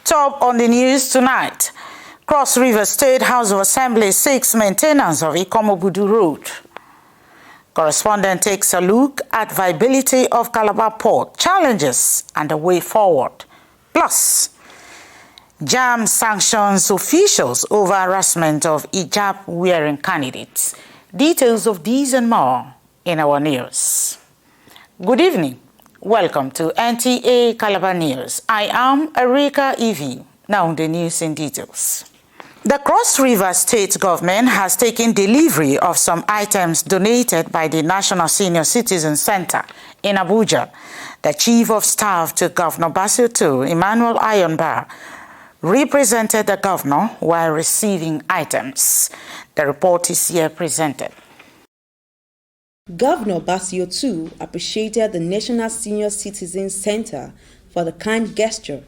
Top on the news tonight. Cross River State House of Assembly seeks maintenance of Ikomobudu Road. Correspondent takes a look at viability of Calabar Port, challenges and the way forward. Plus, JAM sanctions officials over harassment of hijab-wearing candidates. Details of these and more in our news. Good evening. Welcome to Nta Calabar News. I am Erika Evie. Now the news in details. The Cross River State government has taken delivery of some items donated by the National Senior Citizen Center in Abuja. The Chief of Staff to Governor Basil II, Emmanuel Ayonba, represented the governor while receiving items. The report is here presented. Governor Basil II appreciated the National Senior Citizen Center for the kind gesture,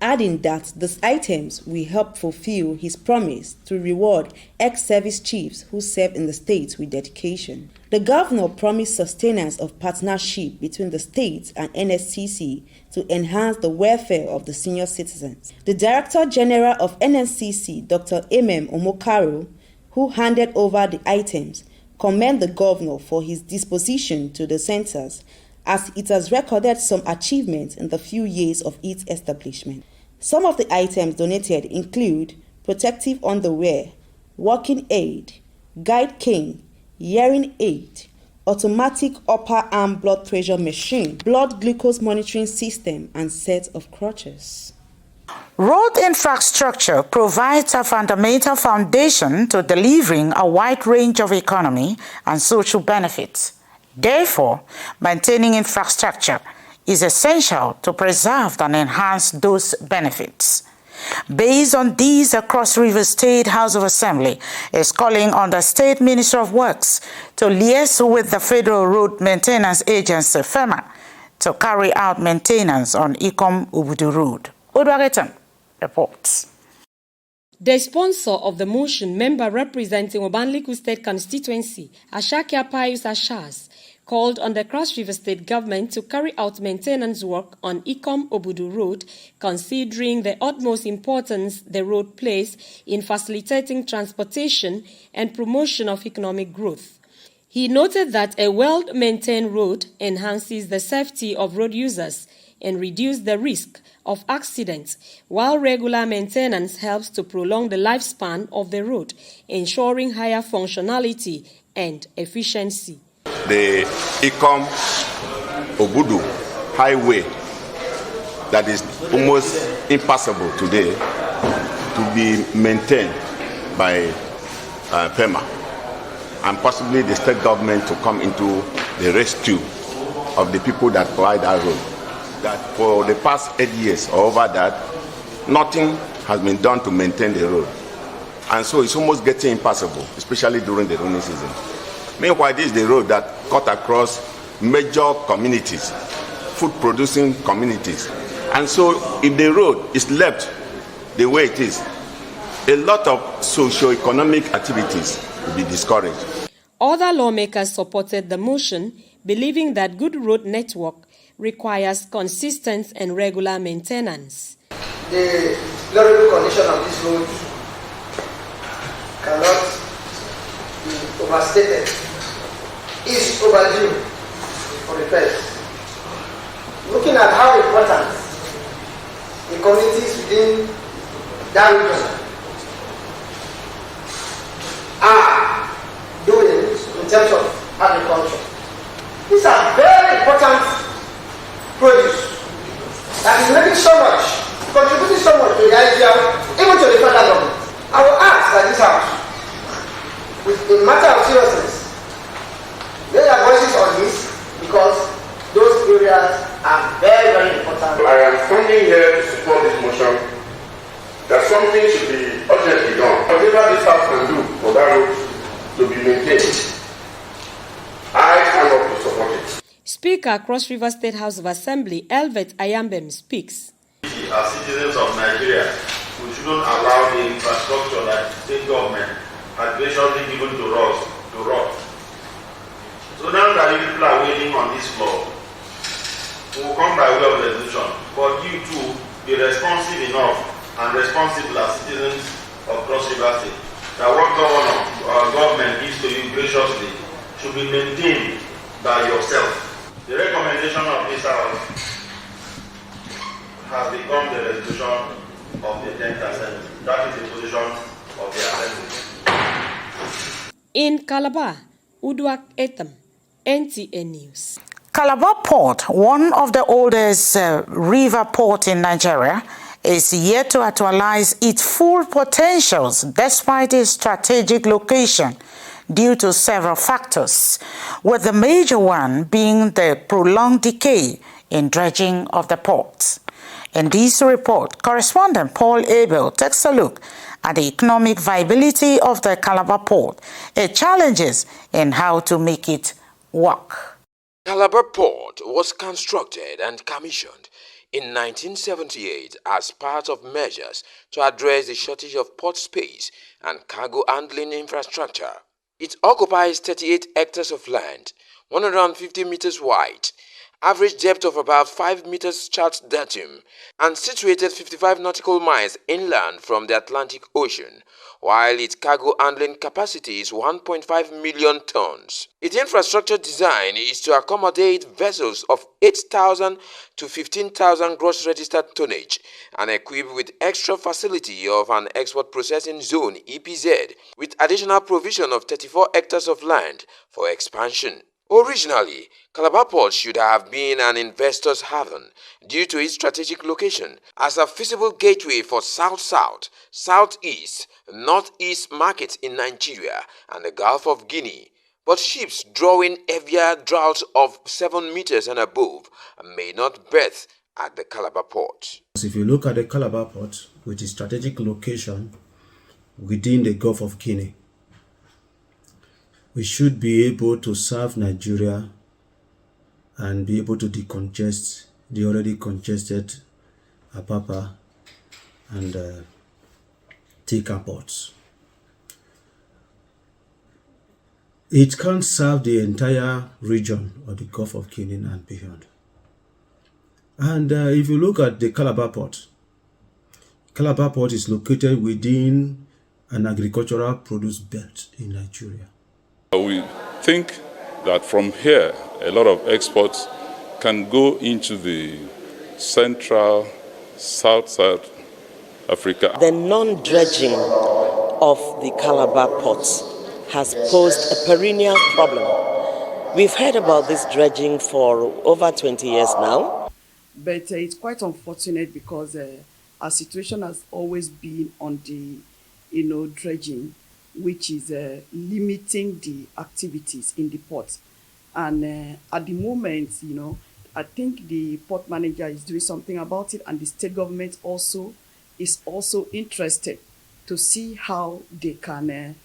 adding that these items will help fulfill his promise to reward ex-service chiefs who serve in the state with dedication. The governor promised sustenance of partnership between the state and NSCC to enhance the welfare of the senior citizens. The Director General of NSCC, Dr. Omokaro, who handed over the items, commend the governor for his disposition to the centers, as it has recorded some achievements in the few years of its establishment. Some of the items donated include protective underwear, walking aid, guide cane, hearing aid, automatic upper arm blood pressure machine, blood glucose monitoring system, and set of crutches. Road infrastructure provides a fundamental foundation to delivering a wide range of economy and social benefits. Therefore, maintaining infrastructure is essential to preserve and enhance those benefits. Based on these, the Cross River State House of Assembly is calling on the State Minister of Works to liaise with the Federal Road Maintenance Agency, FEMA, to carry out maintenance on Ikomobudu Road. Odwagetan reports. The sponsor of the motion, member representing Obanliku State Constituency, Ashakia Pius Ashas, called on the Cross River State government to carry out maintenance work on Ikomobudu Road, considering the utmost importance the road plays in facilitating transportation and promotion of economic growth. He noted that a well-maintained road enhances the safety of road users and reduces the risk of accidents, while regular maintenance helps to prolong the lifespan of the road, ensuring higher functionality and efficiency. The Ikomobudu highway that is almost impassable today to be maintained by FEMA and possibly the state government to come into the rescue of the people that provide that road. That for the past 8 years or over that, nothing has been done to maintain the road. And so it's almost getting impassable, especially during the rainy season. Meanwhile, this is the road that cut across major communities, food-producing communities. And so if the road is left the way it is, a lot of socio-economic activities will be discouraged. Other lawmakers supported the motion, believing that good road network requires consistent and regular maintenance. The deplorable condition of this road cannot be overstated. It's overdue for repairs. Looking at how important the communities within that region are doing in terms of agriculture. These are very important produce that is making so much, contributing so much to the idea, even to the federal government. I will ask that this house, with a matter of seriousness, raise their voices on this because those areas are very, very important. I am standing here to support this motion that something should be urgently done. Whatever this house can do for that road to be maintained, I stand up to support it. Speaker, Cross River State House of Assembly, Elvet Ayambem, speaks. As citizens of Nigeria, we shouldn't allow the infrastructure that the state government has graciously given to us to rot. So now that you people are waiting on this floor, we will come by way of resolution. But you too, be responsive enough and responsible as citizens of Cross River State, that what our government gives to you graciously should be maintained by yourself. The recommendation of this House has become the resolution of the 10th Assembly. That is the position of the Assembly. In Calabar, Uduak Etam, NTA News. Calabar Port, one of the oldest river ports in Nigeria, is yet to actualize its full potentials despite its strategic location due to several factors, with the major one being the prolonged decay in dredging of the port. In this report, correspondent Paul Abel takes a look at the economic viability of the Calabar port and challenges in how to make it work. Calabar Port was constructed and commissioned in 1978 as part of measures to address the shortage of port space and cargo handling infrastructure. It occupies 38 hectares of land, 150 meters wide, average depth of about 5 meters chart datum, and situated 55 nautical miles inland from the Atlantic Ocean, while its cargo handling capacity is 1.5 million tons. Its infrastructure design is to accommodate vessels of 8,000 to 15,000 gross registered tonnage and equipped with extra facility of an export processing zone (EPZ) with additional provision of 34 hectares of land for expansion. Originally, Calabar Port should have been an investor's haven due to its strategic location as a feasible gateway for South-South, Southeast, Northeast markets in Nigeria and the Gulf of Guinea. But ships drawing heavier draughts of 7 meters and above may not berth at the Calabar Port. If you look at the Calabar Port with its strategic location within the Gulf of Guinea, we should be able to serve Nigeria and be able to decongest the already congested Apapa and Thika ports. It can serve the entire region of the Gulf of Guinea and beyond. And if you look at the Calabar Port is located within an agricultural produce belt in Nigeria. We think that from here, a lot of exports can go into the Central, South Africa. The non-dredging of the Calabar port has posed a perennial problem. We've heard about this dredging for over 20 years now. But it's quite unfortunate because our situation has always been on the, dredging, which is limiting the activities in the port. And at the moment, I think the port manager is doing something about it, and the state government also is also interested to see how they can,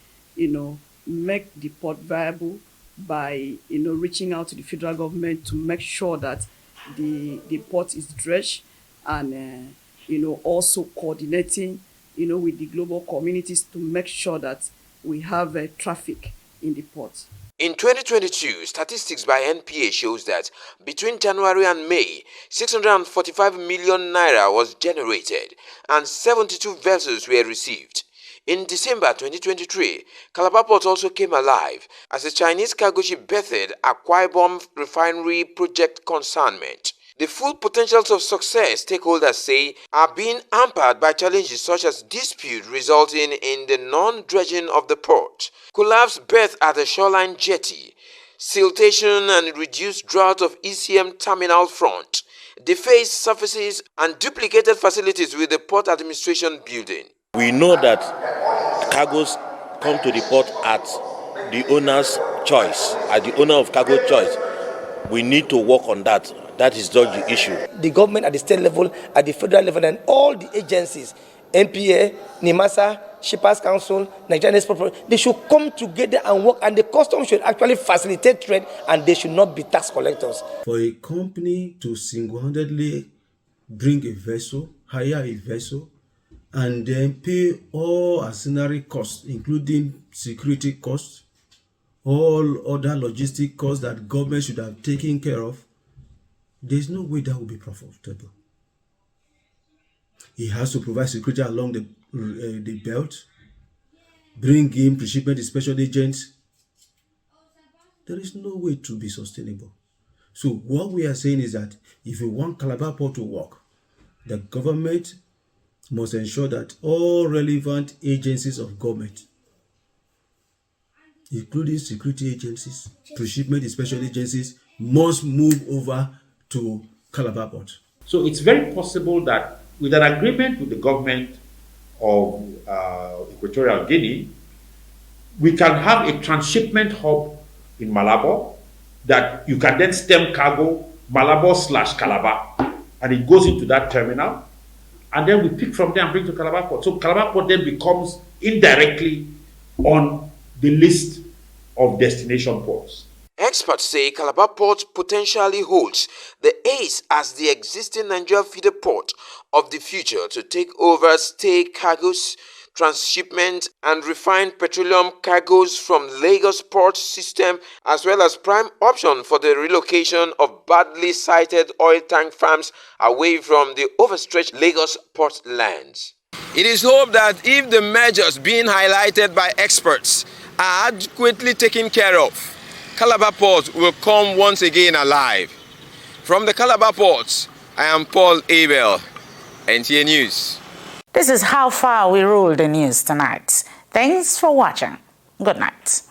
make the port viable by, reaching out to the federal government to make sure that the port is dredged and, also coordinating, with the global communities to make sure that we have traffic in the port. In 2022, statistics by NPA shows that between January and May, 645 million naira was generated and 72 vessels were received. In December 2023, Calabar Port also came alive as a Chinese cargo ship berthed Akwa Ibom refinery project consignment. The full potentials of success, stakeholders say, are being hampered by challenges such as dispute resulting in the non-dredging of the port, collapsed berth at the shoreline jetty, siltation and reduced drought of ECM terminal front, defaced surfaces and duplicated facilities with the port administration building. We know that cargoes come to the port at the owner's choice, at the owner of cargo choice. We need to work on that. That is just the issue. The government at the state level, at the federal level, and all the agencies, NPA, NIMASA, Shippers Council, Nigerian Export, they should come together and work, and the customs should actually facilitate trade, and they should not be tax collectors. For a company to single-handedly bring a vessel, hire a vessel, and then pay all ancillary costs, including security costs, all other logistic costs that government should have taken care of, there's no way that will be profitable. He has to provide security along the belt, bring in pre-shipment special agents. There is no way to be sustainable. So what we are saying is that if you want Calabar Port to work, the government must ensure that all relevant agencies of government, including security agencies, pre-shipment special agencies, must move over to Calabar Port. So it's very possible that with an agreement with the government of Equatorial Guinea, we can have a transshipment hub in Malabo that you can then stem cargo Malabo/Calabar, and it goes into that terminal, and then we pick from there and bring to Calabar Port. So Calabar Port then becomes indirectly on the list of destination ports. Experts say Calabar Port potentially holds the ace as the existing Nigeria feeder port of the future to take over stay cargoes, transshipment and refined petroleum cargoes from Lagos port system, as well as prime option for the relocation of badly sited oil tank farms away from the overstretched Lagos port lands. It is hoped that if the measures being highlighted by experts are adequately taken care of, Calabar Port will come once again alive. From the Calabar Port, I am Paul Abel, NTA News. This is how far we rule the news tonight. Thanks for watching. Good night.